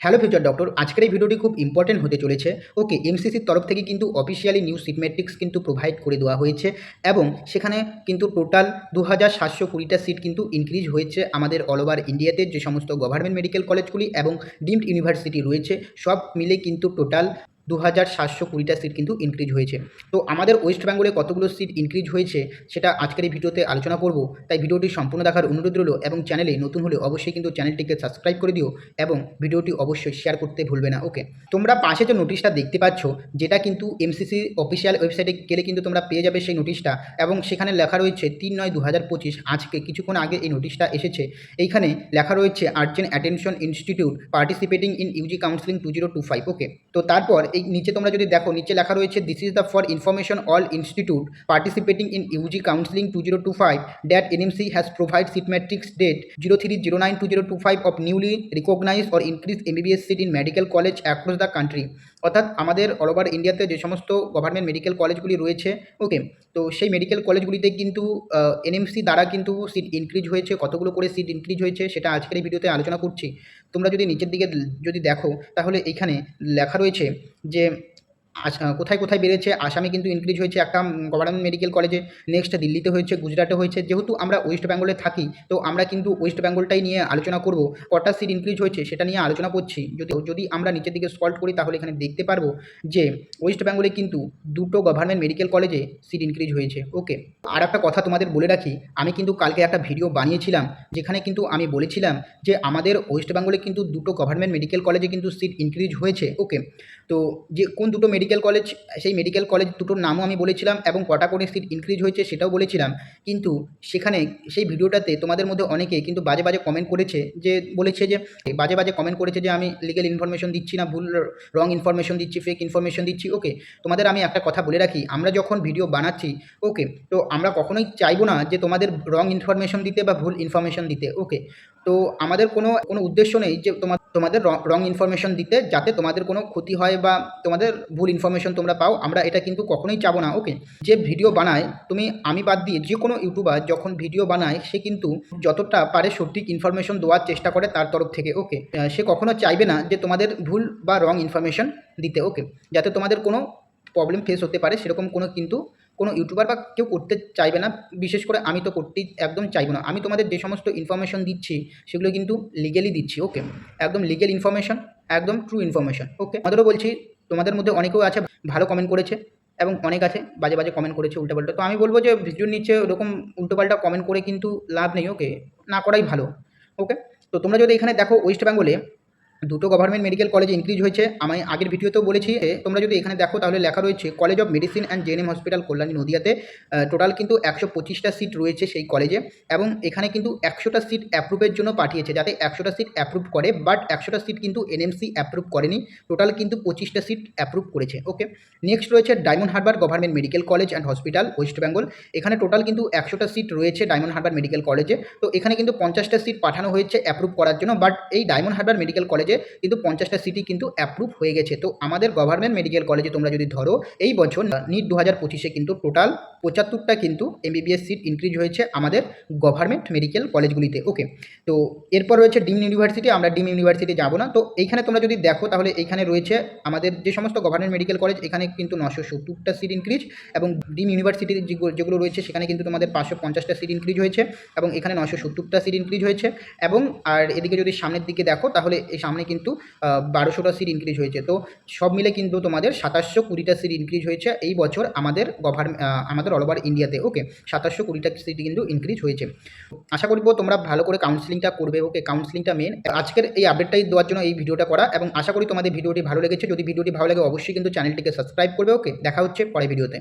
Hello future doctor, আজকের এই ভিডিওটি খুব ইম্পর্টেন্ট হতে চলেছে। ওকে, এমসিসির তরফ থেকে কিন্তু অফিসিয়ালি নিউ সিট ম্যাট্রিক্স কিন্তু প্রোভাইড করে দেওয়া হয়েছে এবং সেখানে কিন্তু টোটাল 2720টা সিট কিন্তু ইনক্রিজ হয়েছে আমাদের অল ওভার ইন্ডিয়াতে যে সমস্ত গভর্নমেন্ট মেডিকেল কলেজগুলি এবং ডিমড ইউনিভার্সিটি রয়েছে সব মিলে কিন্তু টোটাল 2720টা সিট কিন্তু ইনক্রিজ হয়েছে। তো আমাদের ওয়েস্ট বেঙ্গলে কতগুলো সিট ইনক্রিজ হয়েছে সেটা আজকের এই ভিডিওতে আলোচনা করব। তাই ভিডিওটি সম্পূর্ণ দেখার অনুরোধ রইল এবং চ্যানেলে নতুন হলে অবশ্যই কিন্তু চ্যানেলটিকে সাবস্ক্রাইব করে দিও এবং ভিডিওটি অবশ্যই শেয়ার করতে ভুলবে না। ওকে, তোমরা পাশে যে নোটিশটা দেখতে পাচ্ছ যেটা কিন্তু এমসিসি অফিসিয়াল ওয়েবসাইটে গেলে কিন্তু তোমরা পেয়ে যাবে সেই নোটিশটা এবং সেখানে লেখা রয়েছে 3/9/2025, আজকে কিছুক্ষণ আগে এই নোটিশটা এসেছে। এইখানে লেখা রয়েছে urgent attention institute participating in UG counselling 2025। ওকে, তো তারপর এই নিচে তোমরা যদি দেখো, নিচে লেখা রয়েছে this is the for information all institute participating in UG counselling 2025 that NMC has provide seat matrix date 03/09/2025 of newly recognise or increase MBBS seat in medical college across the country. অর্থাৎ আমাদের all over ইন্ডিয়াতে যে সমস্ত government medical কলেজগুলি রয়েছে, ওকে, তো সেই medical কলেজগুলিতে কিন্তু এনএমসি দ্বারা কিন্তু সিট ইনক্রিজ হয়েছে। কতগুলো করে সিট ইনক্রিজ হয়েছে সেটা আজকের এই ভিডিওতে আলোচনা করছি। তোমরা যদি নিচের দিকে যদি দেখো তাহলে এইখানে লেখা রয়েছে যে কোথায় কোথায় বেড়েছে। আসামে কিন্তু ইনক্রিজ হয়েছে একটা গভর্নমেন্ট মেডিকেল কলেজে, নেক্সট দিল্লিতে হয়েছে, গুজরাটে হয়েছে। যেহেতু আমরা ওয়েস্ট বেঙ্গলে থাকি তো আমরা কিন্তু ওয়েস্ট বেঙ্গলটাই নিয়ে আলোচনা করব। কটা সিট ইনক্রিজ হয়েছে সেটা নিয়ে আলোচনা করছি। যদি আমরা নিচের দিকে স্ক্রল করি তাহলে এখানে দেখতে পারবো যে ওয়েস্ট বেঙ্গলে কিন্তু দুটো গভর্নমেন্ট মেডিকেল কলেজে সিট ইনক্রিজ হয়েছে। ওকে, আর একটা কথা তোমাদের বলে রাখি, আমি কিন্তু কালকে একটা ভিডিও বানিয়েছিলাম যেখানে কিন্তু আমি বলেছিলাম যে আমাদের ওয়েস্ট বেঙ্গলে কিন্তু দুটো গভর্নমেন্ট মেডিকেল কলেজে কিন্তু সিট ইনক্রিজ হয়েছে। ওকে, তো যে কোন দুটো মেডিকেল কলেজ, সেই মেডিকেল কলেজ দুটোর নামও আমি বলেছিলাম এবং কটা করে সিট ইনক্রিজ হয়েছে সেটাও বলেছিলাম। কিন্তু সেখানে সেই ভিডিওটাতে তোমাদের মধ্যে অনেকে কিন্তু বাজে বাজে কমেন্ট করেছে, যে বলেছে যে বাজে বাজে কমেন্ট করেছে যে আমি লিগ্যাল ইনফরমেশন দিচ্ছি না, ভুল রং ইনফরমেশন দিচ্ছি, ফেক ইনফরমেশন দিচ্ছি। ওকে, তোমাদের আমি একটা কথা বলে রাখি, আমরা যখন ভিডিও বানাচ্ছি, ওকে, তো আমরা কখনোই চাইবো না যে তোমাদের রং ইনফরমেশন দিতে বা ভুল ইনফরমেশন দিতে। ওকে, তো আমাদের কোনো উদ্দেশ্য নেই যে তোমাদের রং ইনফরমেশন দিতে, যাতে তোমাদের কোনো ক্ষতি হয় বা তোমাদের ভুল ইনফরমেশন তোমরা পাও, আমরা এটা কিন্তু কখনোই চাবো না। ওকে, যে ভিডিও বানায়, আমি বাদ দিয়ে যে কোনো ইউটিউবার যখন ভিডিও বানায় সে কিন্তু যতটা পারে সঠিক ইনফরমেশন দেওয়ার চেষ্টা করে তার তরফ থেকে। ওকে, সে কখনো চাইবে না যে তোমাদের ভুল বা রং ইনফরমেশন দিতে। ওকে, যাতে তোমাদের কোনো প্রবলেম ফেস হতে পারে সেরকম কোনো ইউটিউবার বা কেউ করতে চাইবে না। বিশেষ করে আমি তো করতেই একদম চাইবো না। আমি তোমাদের যে সমস্ত ইনফরমেশন দিচ্ছি সেগুলো কিন্তু লিগেলি দিচ্ছি। ওকে, একদম লিগেল ইনফরমেশন, একদম ট্রু ইনফরমেশন। ওকে, আমাদেরও বলছি, তোমাদের মধ্যে অনেকেও আছে ভালো কমেন্ট করেছে এবং অনেক আছে বাজে বাজে কমেন্ট করেছে উল্টোপাল্টা। তো আমি বলবো যে ভিডিওর নিচে ওরকম উল্টোপাল্টা কমেন্ট করে কিন্তু লাভ নেই। ওকে, না করাই ভালো। ওকে, তো তোমরা যদি এখানে দেখো ওয়েস্ট বেঙ্গলে দুটো গভর্নমেন্ট মেডিকেল কলেজ ইনক্রিজ হয়েছে। আমি আগের ভিডিওতেও বলেছি। তোমরা যদি এখানে দেখো তাহলে লেখা রয়েছে college of medicine and JNM hospital Kalyani নদিয়াতে টোটাল কিন্তু 125টা সিট রয়েছে সেই কলেজে এবং এখানে কিন্তু 100টা সিট অ্যাপ্রুভের জন্য পাঠিয়েছে, যাতে 100টা সিট অ্যাপ্রুভ করে। বাট 100টা সিট কিন্তু এনএমসি অ্যাপ্রুভ করেনি, টোটাল কিন্তু 25টা সিট অ্যাপ্রুভ করেছে। ওকে, নেক্সট রয়েছে diamond Harbour government medical college and hospital West Bengal. এখানে টোটাল কিন্তু 100টা সিট রয়েছে ডায়মন্ড হারবার মেডিকেল কলেজে। তো এখানে কিন্তু 50টা সিট পাঠানো হয়েছে অ্যাপ্রুভ করার জন্য, বাট এই ডায়মন্ড হারবার মেডিকেল কলেজে কিন্তু 50টা সিটই কিন্তু অ্যাপ্রুভ হয়ে গেছে। তো আমাদের গভর্নমেন্ট মেডিকেল কলেজে তোমরা যদি ধরো এই বছর নিট 2025-এ কিন্তু টোটাল 75টা কিন্তু এমবিবিএস সিট ইনক্রিজ হয়েছে আমাদের গভর্নমেন্ট মেডিকেল কলেজগুলিতে। ওকে, তো এরপর রয়েছে ডিম ইউনিভার্সিটি। আমরা ডিম ইউনিভার্সিটি যাবো না। তো এইখানে তোমরা যদি দেখো তাহলে এইখানে রয়েছে আমাদের যে সমস্ত গভর্নমেন্ট মেডিকেল কলেজ, এখানে কিন্তু 970টা সিট ইনক্রিজ এবং ডিম ইউনিভার্সিটির যেগুলো রয়েছে সেখানে কিন্তু তোমাদের 550টা সিট ইনক্রিজ হয়েছে এবং এখানে 970টা সিট ইনক্রিজ হয়েছে। এবং আর এদিকে যদি সামনের দিকে দেখো তাহলে এই সামনে কিন্তু 1200টা সিট ইনক্রিজ হয়েছে। তো সব মিলে কিন্তু তোমাদের 2720টা সিট ইনক্রিজ হয়েছে এই বছর আমাদের অল ওভার ইন্ডিয়াতে। ওকে, 2720টা সিট কিন্তু ইনক্রিজ হয়েছে। আশা করবো তোমরা ভালো করে কাউন্সিলিংটা করবে। ওকে, কাউন্সিলিংটা মেন। আজকের এই আপডেটটাই দেওয়ার জন্য এই ভিডিওটা করা এবং আশা করি তোমাদের ভিডিওটি ভালো লেগেছে। যদি ভিডিওটি ভালো লাগে অবশ্যই কিন্তু চ্যানেলটিকে সাবস্ক্রাইব করবে। ওকে, দেখা হচ্ছে পরের ভিডিওতে।